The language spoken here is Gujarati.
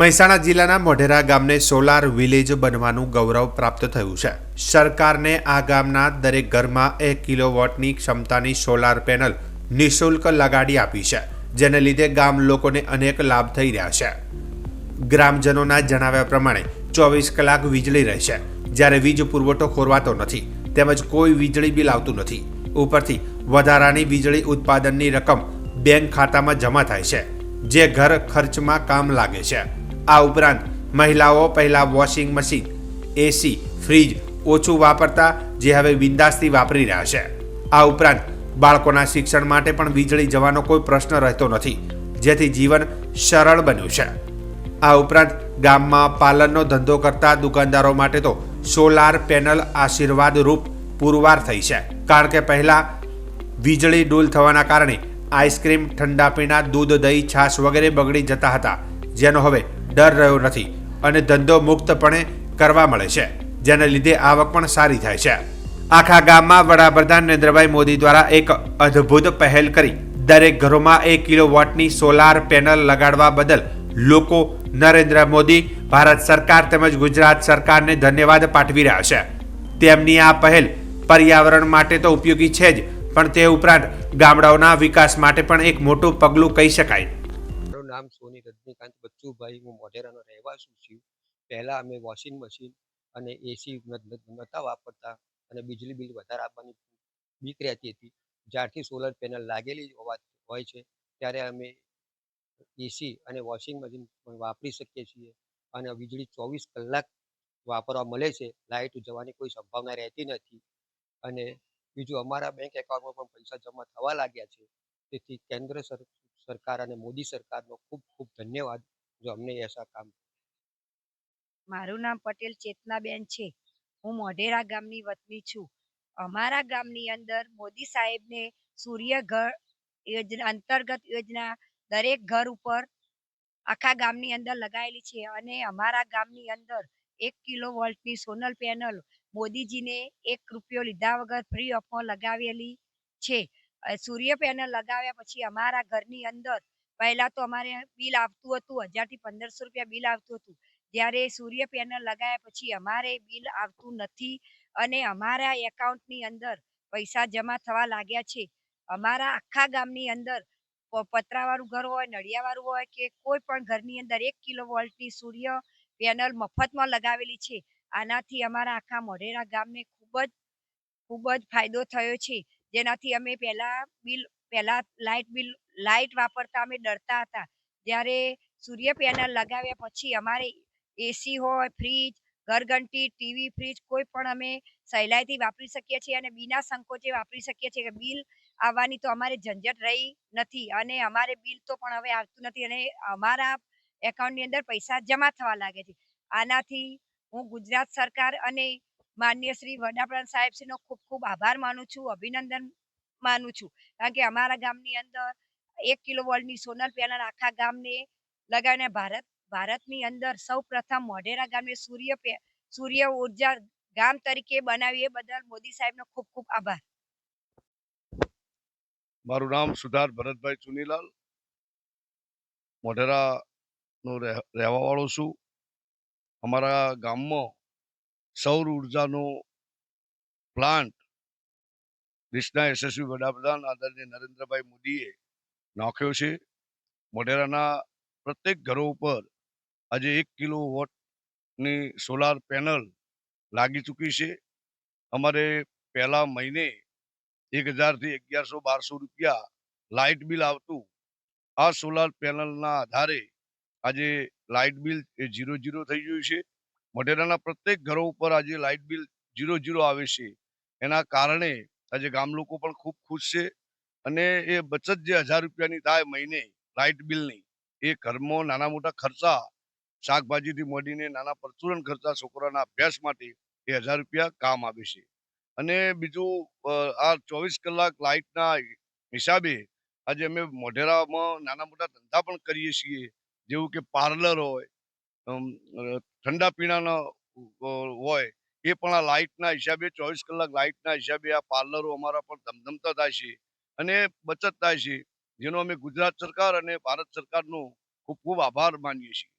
મહેસાણા જિલ્લાના મોઢેરા ગામને સોલાર વિલેજ બનવાનું ગૌરવ પ્રાપ્ત થયું છે। સરકારને આ ગામના દરેક ઘરમાં 1 કિલોવોટની ક્ષમતાની સોલાર પેનલ નિઃશુલ્ક લગાડી આપી છે, જેને લીધે ગામ લોકોને અનેક લાભ થઈ રહ્યા છે। ગ્રામજનોના જણાવ્યા પ્રમાણે 24 કલાક વીજળી રહેશે, જ્યારે વીજ પુરવઠો ખોરવાતો નથી તેમજ કોઈ વીજળી બિલ આવતું નથી। ઉપરથી વધારાની વીજળી ઉત્પાદનની રકમ બેંક ખાતામાં જમા થાય છે, જે ઘર ખર્ચમાં કામ લાગે છે। આ ઉપરાંત મહિલાઓ પહેલા વોશિંગ મશીન, એસી, ફ્રીજ ઓછું વાપરતા, જે હવે બિંદાસથી વાપરી રહ્યા છે। આ ઉપરાંત બાળકોના શિક્ષણ માટે પણ વીજળી જવાનો કોઈ પ્રશ્ન રહેતો નથી, જેથી જીવન સરળ બન્યું છે। આ ઉપરાંત ગામમાં પાલનનો ધંધો કરતા દુકાનદારો માટે તો સોલાર પેનલ આશીર્વાદ રૂપ પુરવાર થઈ છે, કારણ કે પહેલા વીજળી ડૂલ થવાના કારણે આઈસ્ક્રીમ, ઠંડા પીણા, દૂધ, દહીં, છાશ વગેરે બગડી જતા હતા, જેનો હવે ડર રહ્યો નથી અને ધંધો મુક્તપણે કરવા મળે છે, જેને લીધે આવક પણ સારી થાય છે। આખા ગામમાં વડાપ્રધાન નરેન્દ્રભાઈ મોદી દ્વારા એક અદ્ભુત પહેલ કરી દરેક ઘરોમાં 1 કિલોવોટની સોલાર પેનલ લગાડવા બદલ લોકો નરેન્દ્ર મોદી, ભારત સરકાર તેમજ ગુજરાત સરકારને ધન્યવાદ પાઠવી રહ્યા છે। તેમની આ પહેલ પર્યાવરણ માટે તો ઉપયોગી છે જ, પણ તે ઉપરાંત ગામડાઓના વિકાસ માટે પણ એક મોટું પગલું કહી શકાય। મારું નામ સોની રજનીકાંત બચ્ચુભાઈ, હું મોઢેરાનો રહેવાસી છું। પહેલાં અમે વોશિંગ મશીન અને એસી નહોતા વાપરતા અને વીજળી બિલ વધારે આપવાની બીક રહેતી હતી। જ્યારથી સોલર પેનલ લાગેલી હોય છે ત્યારે અમે એસી અને વોશિંગ મશીન પણ વાપરી શકીએ છીએ અને વીજળી 24 કલાક વાપરવા મળે છે। લાઇટ જવાની કોઈ સંભાવના રહેતી નથી અને બીજું અમારા બેંક એકાઉન્ટમાં પણ પૈસા જમા થવા લાગ્યા છે। તેથી કેન્દ્ર સરકાર અને મોદી સરકારનો ખૂબ ખૂબ ધન્યવાદ, જો અમને એસા કામ। મારું નામ પટેલ ચેતનાબેન છે। હું મોઢેરા ગામની વતની છું। અમારા ગામની અંદર મોદી સાહેબને સૂર્ય ઘર યોજના અંતર્ગત યોજના દરેક ઘર ઉપર આખા ગામની અંદર લગાવેલી છે અને અમારા ગામની અંદર 1 કિલોવોલ્ટની સોલર પેનલ મોદીજીને 1 રૂપિયો લીધા વગર ફ્રી ઓફમાં લગાવેલી છે। સૂર્ય પેનલ લગાવ્યા પછી અમારા ઘરની અંદર પહેલા તો અમારે બિલ આવતું હતું 1000 થી 1500 રૂપિયા બિલ આવતું હતું, જ્યારે સૂર્ય પેનલ લગાવ્યા પછી અમારે બિલ આવતું નથી અને અમારા એકાઉન્ટની અંદર પૈસા જમા થવા લાગ્યા છે। અમારા આખા ગામની અંદર પતરાવાળું ઘર હોય, નળિયાવાળું હોય કે કોઈ પણ ઘરની અંદર 1 કિલોવોલ્ટની સૂર્ય પેનલ મફતમાં લગાવેલી છે। આનાથી અમારા આખા મોઢેરા ગામને ખૂબ જ ફાયદો થયો છે, જેનાથી અમે પહેલા લાઇટ વાપરતા અમે ડરતા હતા, જ્યારે સૂર્ય પેનલ લગાવ્યા પછી અમારે એસી હોય, ફ્રીજ, ઘરઘંટી, ટીવી, ફ્રીજ કોઈ પણ અમે સહેલાઈથી વાપરી શકીએ છીએ અને બીના સંકોચે વાપરી શકીએ છીએ કે બિલ આવવાની તો અમારે ઝંઝટ રહી નથી અને અમારે બિલ તો પણ હવે આવતું નથી અને અમારા એકાઉન્ટની અંદર પૈસા જમા થવા લાગે છે। આનાથી હું ગુજરાત સરકાર અને માન્ય શ્રી વડાપ્રધાન સાહેબશ્રીનો ખૂબ ખૂબ આભાર માનું છું, અભિનંદન માનું છું, કારણ કે અમારા ગામની અંદર 1 કિલોવોલ્ટની સોલર પેનલ આખા ગામને લગાવીને ભારતની અંદર સૌ પ્રથમ મોઢેરા ગામને સૂર્ય ઉર્જા ગામ તરીકે બનાવી, એ બદલ મોદી સાહેબનો ખૂબ ખૂબ આભાર। મારું નામ સુધાર ભરતભાઈ ચુનીલાલ, મોઢેરાનો રહેવાવાળો છું। અમારા ગામમાં સૌર ઉર્જાનો પ્લાન્ટ દેશના યશસ્વી વડાપ્રધાન આદરણીય નરેન્દ્રભાઈ મોદીએ નાખ્યો છે। મોઢેરાના પ્રત્યેક ઘરો ઉપર આજે 1 કિલોવોટની સોલાર પેનલ લાગી ચૂકી છે। અમારે પહેલા મહિને 1000 થી 1100-1200 રૂપિયા લાઇટ બિલ આવતું, આ સોલાર પેનલના આધારે આજે લાઇટ બિલ એ 0 થઈ ગયું છે। મોઢેરાના પ્રત્યેક ઘરો ઉપર આજે લાઇટ બિલ 0 આવે છે। એના કારણે આજે ગામ લોકો પણ ખૂબ ખુશ છે અને એ બચત જે 1000 રૂપિયાની થાય મહિને લાઇટ બિલની, એ ઘરમાં નાના મોટા ખર્ચા, શાકભાજીથી માંડીને નાના પરચુરણ ખર્ચા, છોકરાના અભ્યાસ માટે એ 1000 રૂપિયા કામ આવે છે। અને બીજું આ 24 કલાક લાઇટના હિસાબે આજે અમે મોઢેરામાં નાના મોટા ધંધા પણ કરીએ છીએ, જેવું કે પાર્લર હોય, ઠંડા પીણાના હોય, એ પણ આ લાઇટના હિસાબે 24 કલાક લાઇટના હિસાબે આ પાર્લરો અમારા પણ ધમધમતા થાય છે અને બચત થાય છે, જેનો અમે ગુજરાત સરકાર અને ભારત સરકારનો ખૂબ ખૂબ આભાર માનીએ છીએ।